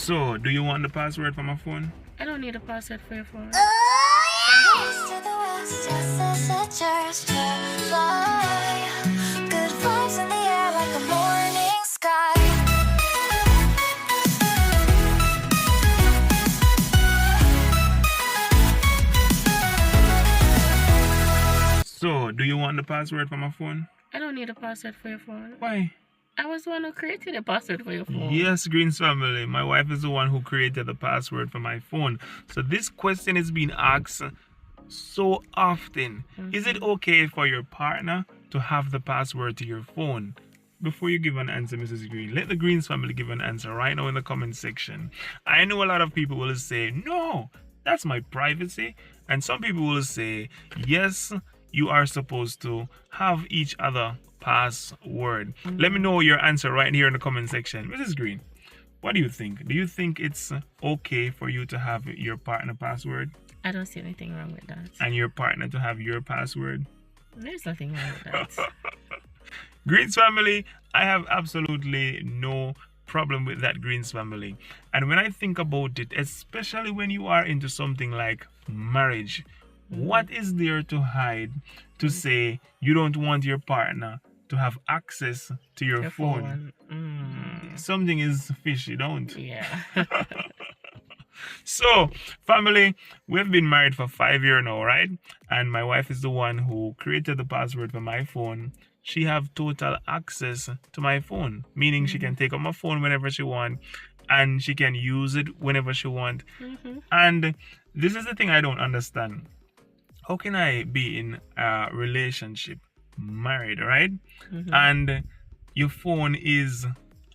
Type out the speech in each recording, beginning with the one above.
So, do you want the password for my phone? I don't need a password for your phone. East to the west, just as the chairs fly. Good vibes in the air like a morning sky. So, do you want the password for my phone? I don't need a password for your phone. Why? I was the one who created a password for your phone. Yes, Greens family. My wife is the one who created the password for my phone. So this question is being asked so often. Is it okay for your partner to have the password to your phone? Before you give an answer, Mrs. Green, let the Greens family give an answer right now in the comment section. I know a lot of people will say, no, that's my privacy. And some people will say, yes, you are supposed to have each other password. Let me know your answer right here in the comment section. Mrs. Green, what do you think? Do you think it's okay for you to have your partner password I don't see anything wrong with that. and your partner to have your password? There's nothing wrong with that. Greens family, I have absolutely no problem with that, Greens family. And when I think about it, especially when you are into something like marriage, what is there to hide to say you don't want your partner to have access to your phone? Something is fishy, don't? Yeah. So, family, we've been married for 5 years now, right? And my wife is the one who created the password for my phone. She have total access to my phone, meaning she can take out my phone whenever she want, and she can use it whenever she want. And this is the thing I don't understand. How can I be in a relationship, married, right? And your phone is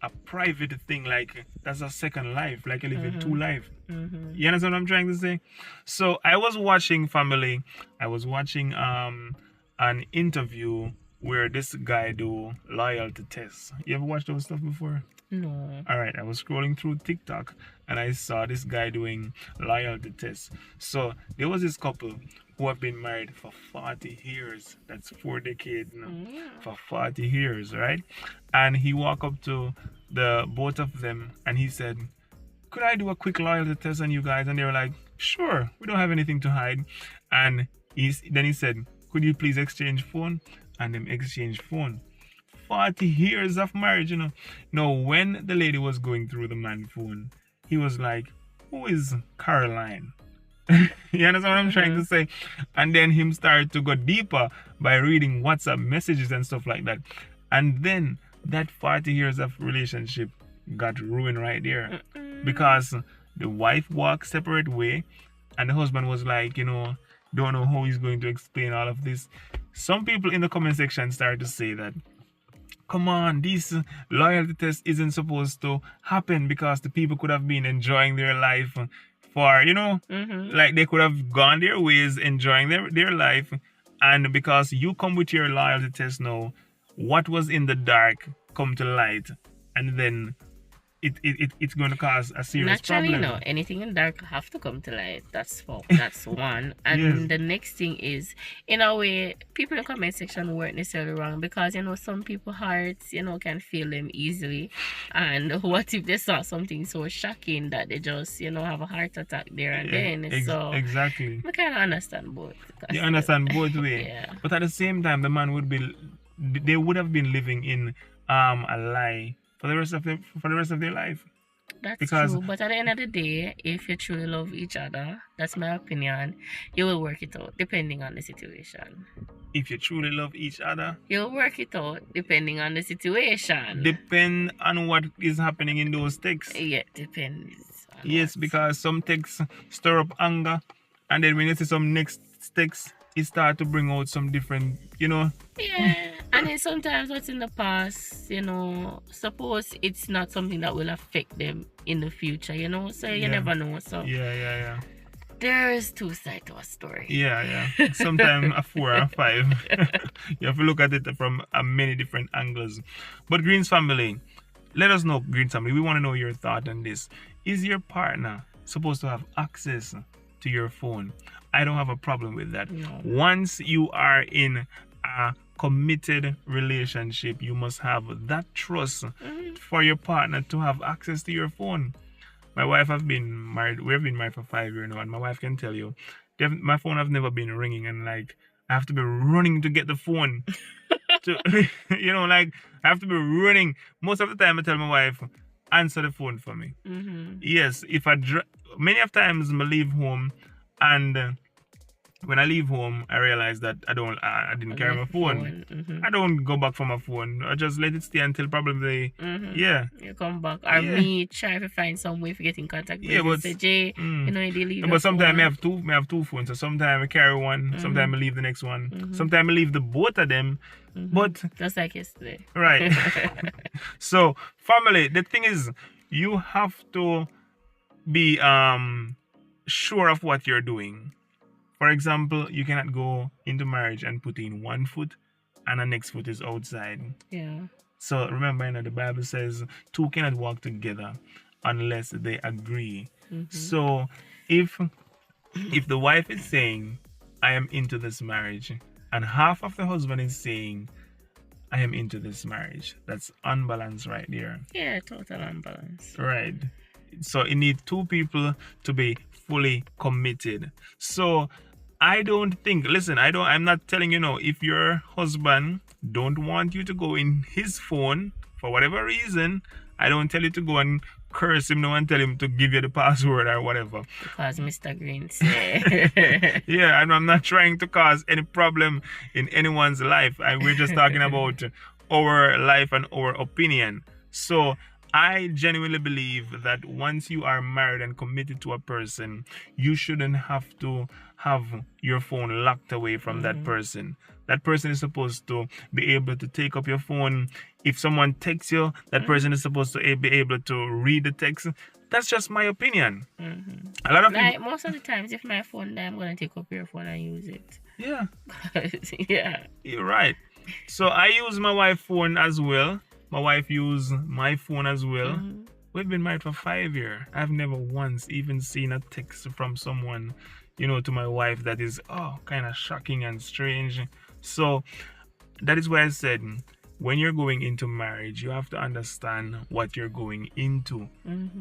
a private thing, like that's a second life, like you live in two life. You understand what I'm trying to say? So I was watching family. I was watching an interview where this guy do loyalty tests. You ever watched those stuff before? No. All right, I was scrolling through TikTok and I saw this guy doing loyalty tests. So there was this couple who have been married for 40 years. That's 4 decades now. For 40 years, right? And he walked up to the both of them and he said, could I do a quick loyalty test on you guys? And they were like, sure, we don't have anything to hide. And then he said, could you please exchange phone? And them exchange phone. 40 years of marriage, you know. Now, when the lady was going through the man's phone, he was like, who is Caroline? You understand what I'm trying to say? And then him started to go deeper by reading WhatsApp messages and stuff like that. And then that 40 years of relationship got ruined right there. Because the wife walked separate way and the husband was like, you know, don't know how he's going to explain all of this. Some people in the comment section started to say that, come on, this loyalty test isn't supposed to happen because the people could have been enjoying their life for, you know, like they could have gone their ways enjoying their life. And because you come with your loyalty test now, what was in the dark come to light. And then it's going to cause a serious Naturally, problem. no. Anything in dark have to come to light. That's one. And Yes. the next thing is, in a way, people in the comment section weren't necessarily wrong because, you know, some people's hearts, you know, can feel them easily. And what if they saw something so shocking that they just, you know, have a heart attack there and then? So Exactly. I kind of understand both. You understand both ways. Yeah. But at the same time, the man they would have been living in a lie for the rest of their life. That's Because- true. But at the end of the day, if you truly love each other, that's my opinion, you will work it out depending on the situation. If you truly love each other, You'll work it out depending on the situation. depend on what is happening in those texts. Yeah, depends. on Yes, what. because some texts stir up anger, and then when you see some next text, it start to bring out some different, you know. Yeah, and then sometimes what's in the past, you know, suppose it's not something that will affect them in the future, you know, so you Yeah. never know. So Yeah. there's two sides to a story. Yeah. Sometimes a 4 or 5. You have to look at it from many different angles. But Greens family, let us know, Greens family. We want to know your thought on this. Is your partner supposed to have access to your phone? I don't have a problem with that. No. Once you are in a committed relationship, you must have that trust for your partner to have access to your phone. my wife have been married. We have been married for 5 years now, and my wife can tell you, my phone have never been ringing, and like I have to be running to get the phone. Like I have to be running. Most of the time, I tell my wife, answer the phone for me. Yes, if many of times I leave home, and when I leave home, I realize that I didn't carry my phone. I don't go back for my phone. I just let it stay until probably you come back. Or me try to find some way to get in contact with you. Say, Jay, you leave. But sometimes I have two phones. So sometimes I carry one. Sometimes I leave the next one. Sometimes I leave the both of them. But just like yesterday. Right. So family, the thing is, you have to be sure of what you're doing. For example, you cannot go into marriage and put in one foot and the next foot is outside. Yeah. So remember, the Bible says two cannot walk together unless they agree. So if the wife is saying, I am into this marriage, and half of the husband is saying, I am into this marriage, that's unbalanced right there. Yeah, total unbalance. Right. So you need two people to be fully committed. So I'm not telling if your husband don't want you to go in his phone for whatever reason, I don't tell you to go and curse him now and tell him to give you the password or whatever. Because Mr. Green said. Yeah, and I'm not trying to cause any problem in anyone's life. We're just talking about our life and our opinion. So I genuinely believe that once you are married and committed to a person, you shouldn't have to have your phone locked away from that person. That person is supposed to be able to take up your phone. If someone texts you, that person is supposed to be able to read the text. That's just my opinion. A lot of people, most of the times, if my phone dies, I'm going to take up your phone and use it. Yeah. Yeah. You're right. So I use my wife's phone as well. My wife used my phone as well. We've been married for 5 years. I've never once even seen a text from someone, to my wife that is kind of shocking and strange. So that is why I said, when you're going into marriage, you have to understand what you're going into.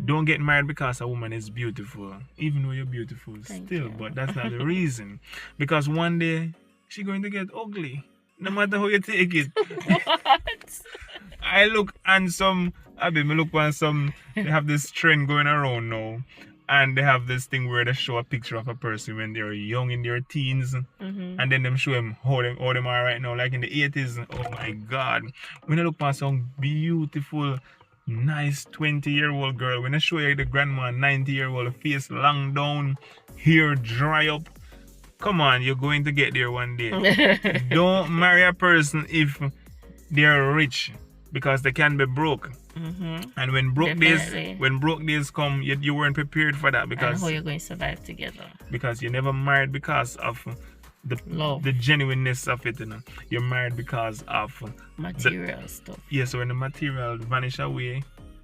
Don't get married because a woman is beautiful, even though you're beautiful still. But that's not the reason. Because one day she's going to get ugly, no matter how you take it. What? I look handsome. They have this trend going around now. And they have this thing where they show a picture of a person when they're young in their teens. And then them show them how them are right now, like in the 80s. Oh my God. When I look at some beautiful, nice 20-year-old girl, when I show you the grandma, 90-year-old, face long down, hair dry up. Come on, you're going to get there one day. Don't marry a person if they're rich, because they can be broke. And when broke days come, you weren't prepared for that, because and how you're going to survive together. Because you never married because of the love, the genuineness of it. You're married because of material stuff. Yeah, so when the material vanish away,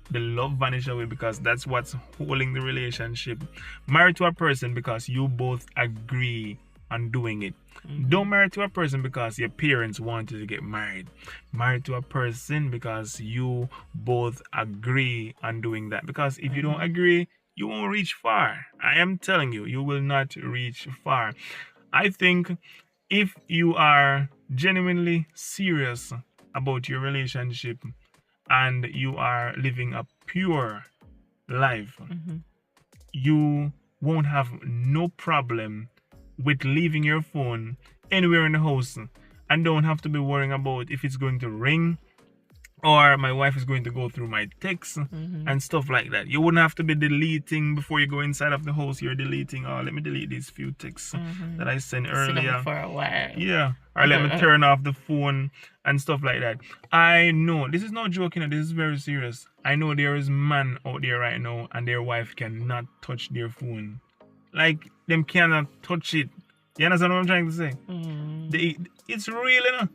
the love vanish away, because that's what's holding the relationship. Married to a person because you both agree on doing it. Don't marry to a person because your parents wanted to get married. Marry to a person because you both agree on doing that. Because if you don't agree, you won't reach far. I am telling you, you will not reach far. I think if you are genuinely serious about your relationship and you are living a pure life, you won't have no problem with leaving your phone anywhere in the house and don't have to be worrying about if it's going to ring or my wife is going to go through my texts and stuff like that. You wouldn't have to be deleting before you go inside of the house. You're deleting, let me delete these few texts that I sent earlier. For a while. Yeah. Or let me turn off the phone and stuff like that. I know, this is not joking, this is very serious. I know there is man out there right now and their wife cannot touch their phone. Like, them cannot touch it. You understand what I'm trying to say? It's real,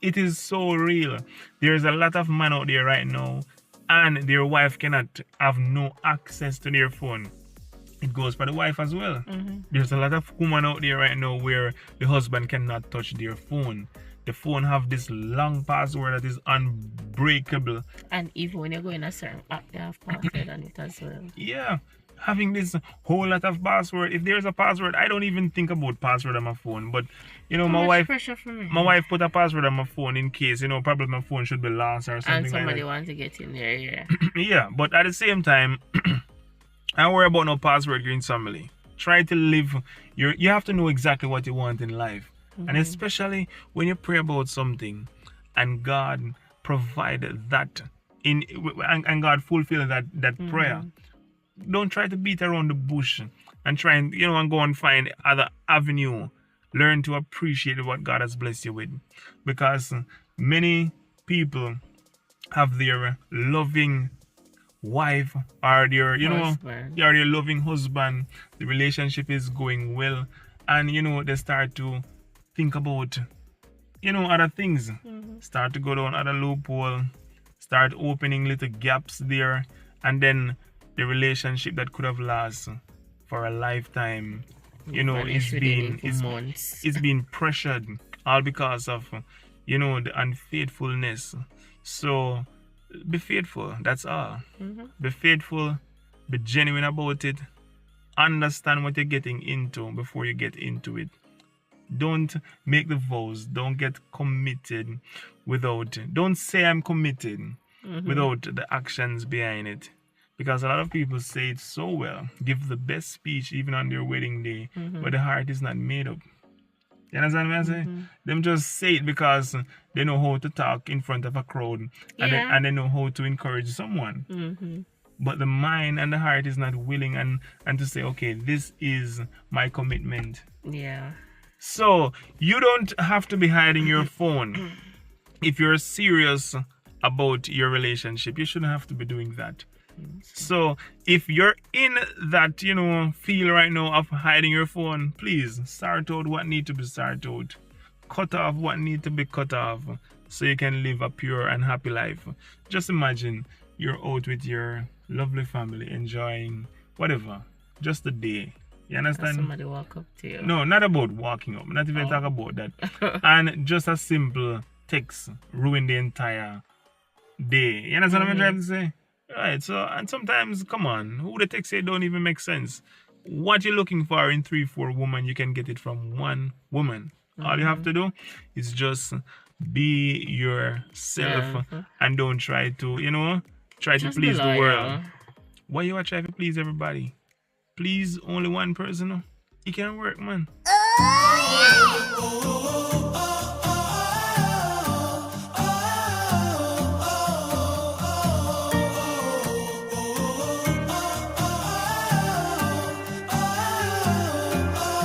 It is so real. There's a lot of men out there right now, and their wife cannot have no access to their phone. It goes for the wife as well. There's a lot of women out there right now where the husband cannot touch their phone. The phone have this long password that is unbreakable. And even when you go in a certain app, they have password on it as well. Yeah, having this whole lot of password. If there's a password, I don't even think about password on my phone. But you know, Too my much wife, pressure for me. my wife put a password on my phone in case, you know, probably my phone should be lost or And something somebody like wants to get in there, yeah. that. Yeah, but at the same time, I don't worry about no password in family. Try to live you have to know exactly what you want in life. And especially when you pray about something and God provide that and God fulfill that prayer. Don't try to beat around the bush and try and and go and find other avenue. Learn to appreciate what God has blessed you with, because many people have their loving wife or their Husband. their loving husband. The relationship is going well, and they start to think about other things. Start to go down other loophole, start opening little gaps there, and then the relationship that could have lasted for a lifetime Vanish is within being months. is being pressured, all because of the unfaithfulness. So be faithful, that's all. Be faithful, be genuine about it, understand what you're getting into before you get into it. Don't make the vows, don't get committed don't say I'm committed without the actions behind it. Because a lot of people say it so well, give the best speech even on their wedding day, but the heart is not made up. You understand what I'm saying? Them just say it because they know how to talk in front of a crowd, and they know how to encourage someone. But the mind and the heart is not willing and to say, okay, this is my commitment. Yeah. So you don't have to be hiding your phone. If you're serious about your relationship, you shouldn't have to be doing that. So if you're in that feel right now of hiding your phone, please sort out what need to be sorted out, cut off what need to be cut off, so you can live a pure and happy life. Just imagine you're out with your lovely family enjoying whatever, just a day. You understand? Somebody walk up to you. No, not about walking up, not even talk about that. And just a simple text ruin the entire day. You understand what I'm trying to say? Right, so, and sometimes, come on, who the text say don't even make sense. What you're looking for in 3-4 women, you can get it from one woman. All you have to do is just be yourself and don't try to, try to Just please be the loyal. world. Why you are trying to please everybody? Please only one person. It can't work, man. Oh,